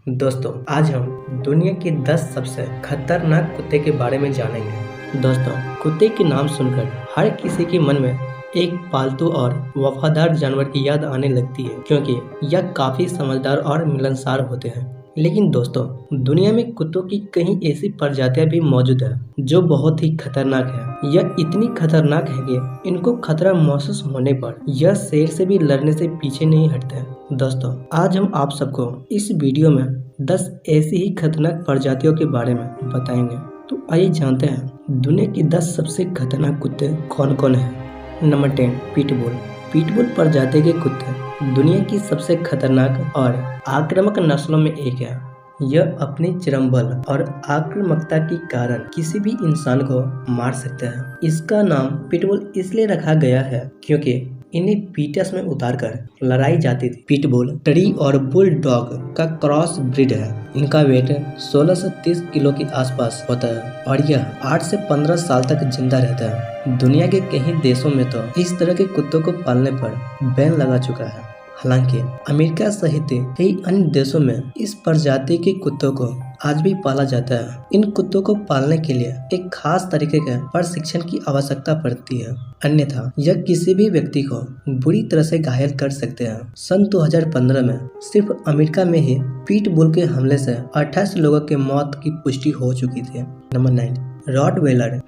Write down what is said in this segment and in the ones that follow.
दोस्तों, आज हम दुनिया के 10 सबसे खतरनाक कुत्ते के बारे में जानेंगे। दोस्तों, कुत्ते के नाम सुनकर हर किसी के मन में एक पालतू और वफादार जानवर की याद आने लगती है, क्योंकि यह काफी समझदार और मिलनसार होते हैं। लेकिन दोस्तों, दुनिया में कुत्तों की कई ऐसी प्रजातियां भी मौजूद है जो बहुत ही खतरनाक है। यह इतनी खतरनाक है कि इनको खतरा महसूस होने पर यह शेर से भी लड़ने से पीछे नहीं हटते। दोस्तों, आज हम आप सबको इस वीडियो में 10 ऐसी ही खतरनाक प्रजातियों के बारे में बताएंगे। तो आइए जानते हैं दुनिया के 10 सबसे खतरनाक कुत्ते कौन कौन हैं। Number 10, pitbull. पिटबुल प्रजाति के कुत्ते दुनिया की सबसे खतरनाक और आक्रामक नस्लों में एक है। यह अपने चरम बल और आक्रामकता के कारण किसी भी इंसान को मार सकता है। इसका नाम पिटबुल इसलिए रखा गया है क्योंकि इन्हें पीटस में उतारकर लड़ाई जाती थी। पिटबुल टरी और बुल डॉग का क्रॉस ब्रीड है। इनका वेट 16 से 30 किलो के आसपास होता है और यह 8 से 15 साल तक जिंदा रहता है। दुनिया के कई देशों में तो इस तरह के कुत्तों को पालने पर बैन लगा चुका है। हालांकि अमेरिका सहित कई अन्य देशों में इस प्रजाति के कुत्तों को आज भी पाला जाता है। इन कुत्तों को पालने के लिए एक खास तरीके के प्रशिक्षण की आवश्यकता पड़ती है, अन्यथा यह किसी भी व्यक्ति को बुरी तरह से घायल कर सकते हैं। सन 2015 में सिर्फ अमेरिका में ही पिटबुल के हमले से 28 लोगों की मौत की पुष्टि हो चुकी थी। Number 9, Rottweiler.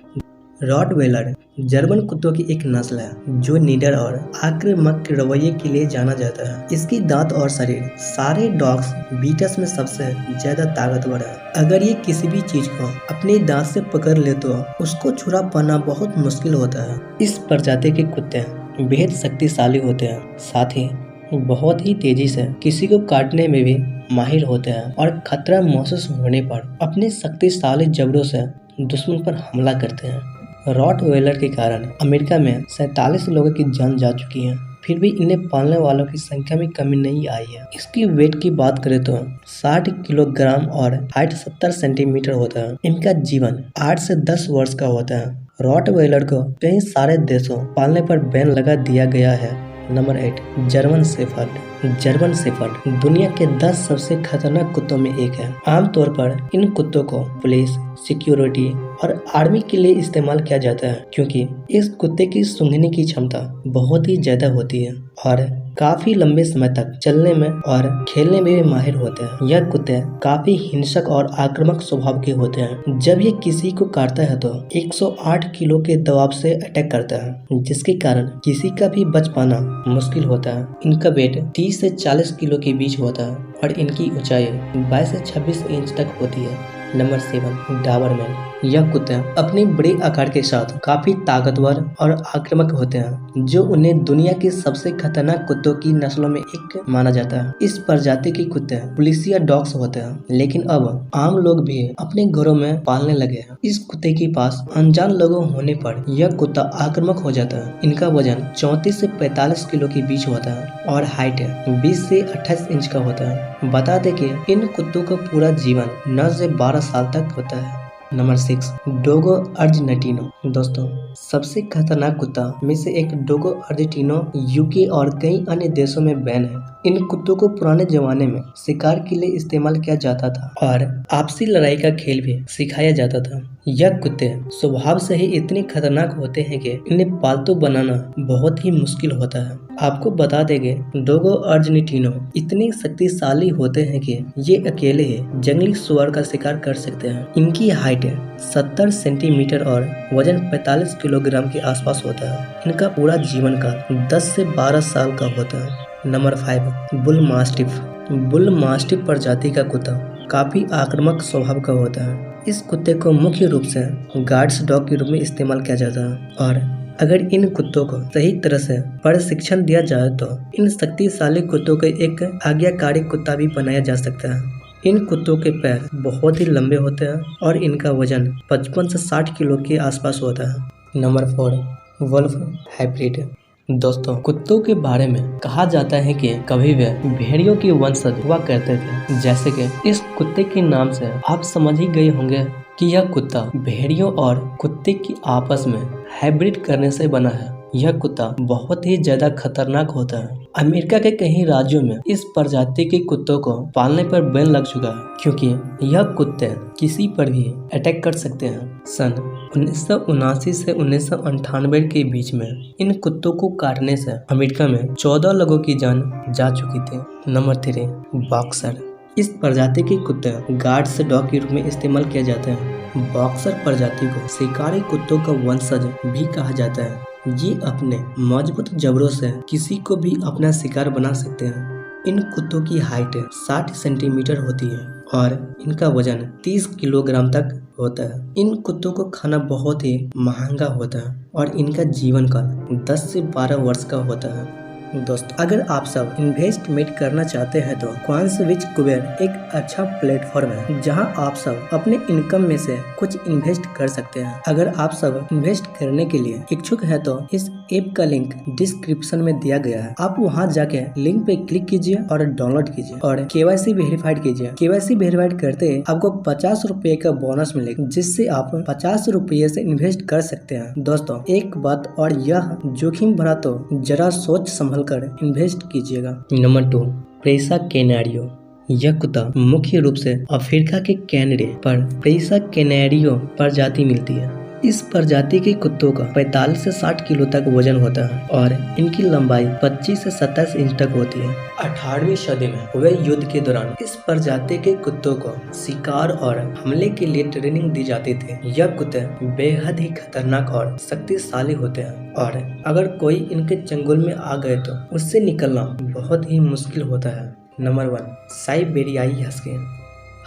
रॉटवेलर जर्मन कुत्तों की एक नस्ल है जो निडर और आक्रामक रवैये के लिए जाना जाता है। इसकी दांत और शरीर सारे डॉग्स बीटस में सबसे ज्यादा ताकतवर है। अगर ये किसी भी चीज को अपने दांत से पकड़ ले तो उसको छुड़ा पाना बहुत मुश्किल होता है। इस प्रजाति के कुत्ते बेहद शक्तिशाली होते हैं, साथ ही बहुत ही तेजी से किसी को काटने में भी माहिर होते हैं और खतरा महसूस होने पर अपने शक्तिशाली जबड़ों से दुश्मन पर हमला करते हैं। रॉटवेलर के कारण अमेरिका में 47 लोगों की जान जा चुकी है, फिर भी इन्हें पालने वालों की संख्या में कमी नहीं आई है। इसकी वेट की बात करें तो 60 किलोग्राम और हाइट 70 सेंटीमीटर होता है। इनका जीवन 8 से 10 वर्ष का होता है। रॉटवेलर को कई सारे देशों पालने पर बैन लगा दिया गया है। Number 8, German shepherd. German shepherd दुनिया के 10 सबसे खतरनाक कुत्तों में एक है। आमतौर पर इन कुत्तों को पुलिस, सिक्योरिटी और आर्मी के लिए इस्तेमाल किया जाता है क्योंकि इस कुत्ते की सूंघने की क्षमता बहुत ही ज्यादा होती है और काफी लंबे समय तक चलने में और खेलने में भी माहिर होते हैं। यह कुत्ते काफी हिंसक और आक्रामक स्वभाव के होते हैं। जब ये किसी को काटता है तो 108 किलो के दबाव से अटैक करता है, जिसके कारण किसी का भी बच पाना मुश्किल होता है। इनका वेट 30 से 40 किलो के बीच होता है और इनकी ऊंचाई 22 से 26 इंच तक होती है। Number 7, Doberman. यह कुत्ते अपने बड़े आकार के साथ काफी ताकतवर और आक्रामक होते हैं, जो उन्हें दुनिया के सबसे खतरनाक कुत्तों की नस्लों में एक माना जाता है। इस प्रजाति के कुत्ते पुलिसिया डॉग्स होते हैं, लेकिन अब आम लोग भी अपने घरों में पालने लगे हैं। इस कुत्ते के पास अनजान लोगों होने पर यह कुत्ता आक्रामक हो जाता है। इनका वजन 34 से 45 किलो के बीच होता है और हाइट 20 से 28 इंच का होता है। बता दें कि इन कुत्तों का पूरा जीवन 9 से 12 साल तक होता है। Number 6, Dogo Argentino. दोस्तों, सबसे खतरनाक कुत्ता में से एक डोगो अर्जेंटिनो यूके और कई अन्य देशों में बैन है। इन कुत्तों को पुराने जमाने में शिकार के लिए इस्तेमाल किया जाता था और आपसी लड़ाई का खेल भी सिखाया जाता था। यह कुत्ते स्वभाव से ही इतने खतरनाक होते हैं कि इन्हें पालतू बनाना बहुत ही मुश्किल होता है। आपको बता देंगे, डोगो अर्जेंटिनो इतने शक्तिशाली होते हैं कि ये अकेले ही जंगली सुअर का शिकार कर सकते हैं। इनकी हाइट 70 सेंटीमीटर और वजन 45 किलोग्राम के आसपास होता है। इनका पूरा जीवन काल 10 से 12 साल का होता है। Number 5, bull mastiff. Bull mastiff प्रजाति का कुत्ता काफी आक्रामक स्वभाव का होता है। इस कुत्ते को मुख्य रूप से गार्ड्स डॉग के रूप में इस्तेमाल किया जाता है और अगर इन कुत्तों को सही तरह से प्रशिक्षण दिया जाए तो इन शक्तिशाली कुत्तों को एक आज्ञाकारी कुत्ता भी बनाया जा सकता है। इन कुत्तों के पैर बहुत ही लंबे होते हैं और इनका वजन 55 से 60 किलो के आसपास होता है। Number 4, wolf hybrid. दोस्तों, कुत्तों के बारे में कहा जाता है कि कभी वे भेड़ियों के वंशज हुआ करते थे। जैसे कि इस कुत्ते के नाम से आप समझ ही गए होंगे कि यह कुत्ता भेड़ियों और कुत्ते की आपस में हाइब्रिड करने से बना है। यह कुत्ता बहुत ही ज्यादा खतरनाक होता है। अमेरिका के कई राज्यों में इस प्रजाति के कुत्तों को पालने पर बैन लग चुका है, क्योंकि यह कुत्ते किसी पर भी अटैक कर सकते हैं। सन 1979 से 1998 के बीच में इन कुत्तों को काटने से अमेरिका में 14 लोगों की जान जा चुकी थी। Number 3, boxer. इस प्रजाति के कुत्ते गार्ड्स डॉग के रूप में इस्तेमाल किए जाते हैं। बॉक्सर प्रजाति को शिकारी कुत्तों का वंशज भी कहा जाता है। ये अपने मजबूत जबड़ों से किसी को भी अपना शिकार बना सकते हैं। इन कुत्तों की हाइट 60 सेंटीमीटर होती है और इनका वजन 30 किलोग्राम तक होता है। इन कुत्तों को खाना बहुत ही महंगा होता है और इनका जीवन काल 10 से 12 वर्ष का होता है। दोस्तों, अगर आप सब इन्वेस्टमेंट करना चाहते हैं तो क्वांटस्विच कुबेर एक अच्छा प्लेटफॉर्म है, जहां आप सब अपने इनकम में से कुछ इन्वेस्ट कर सकते हैं। अगर आप सब इन्वेस्ट करने के लिए इच्छुक हैं तो इस ऐप का लिंक डिस्क्रिप्शन में दिया गया है। आप वहां जाके लिंक पे क्लिक कीजिए और डाउनलोड कीजिए और KYC वेरीफाइड कीजिए। KYC वेरीफाइड करते ही आपको 50 रुपए का बोनस मिलेगा, जिससे आप 50 रुपये से इन्वेस्ट कर सकते हैं। दोस्तों, एक बात और, यह जोखिम भरा तो जरा सोच संभल कर इन्वेस्ट कीजिएगा। नंबर 2, प्रेसा कैनारियो। यह कुत्ता मुख्य रूप से अफ्रीका के कैनडे पर प्रेसा कैनारियो प्रजाति मिलती है। इस प्रजाति के कुत्तों का 45 से 60 किलो तक वजन होता है और इनकी लंबाई 25 से 27 इंच तक होती है। 18वीं सदी में हुए युद्ध के दौरान इस प्रजाति के कुत्तों को शिकार और हमले के लिए ट्रेनिंग दी जाती थी। यह कुत्ते बेहद ही खतरनाक और शक्तिशाली होते हैं और अगर कोई इनके चंगुल में आ गए तो उससे निकलना बहुत ही मुश्किल होता है। Number 1, साइबेरियाई husky.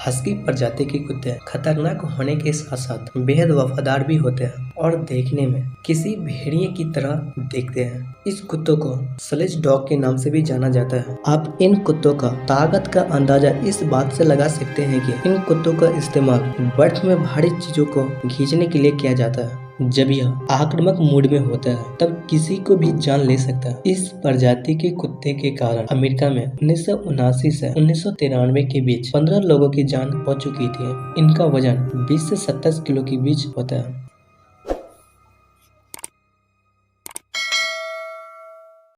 हस्की प्रजाति के कुत्ते खतरनाक होने के साथ साथ बेहद वफादार भी होते हैं और देखने में किसी भेड़िए की तरह दिखते हैं। इस कुत्तों को स्लेज डॉग के नाम से भी जाना जाता है। आप इन कुत्तों का ताकत का अंदाजा इस बात से लगा सकते हैं कि इन कुत्तों का इस्तेमाल बर्फ में भारी चीजों को खींचने के लिए किया जाता है। जब यह आक्रामक मूड में होता है तब किसी को भी जान ले सकता है। इस प्रजाति के कुत्ते के कारण अमेरिका में 1979 से 1993 के बीच 15 लोगों की जान हो चुकी थी। इनका वजन 20 से 27 किलो के बीच होता है।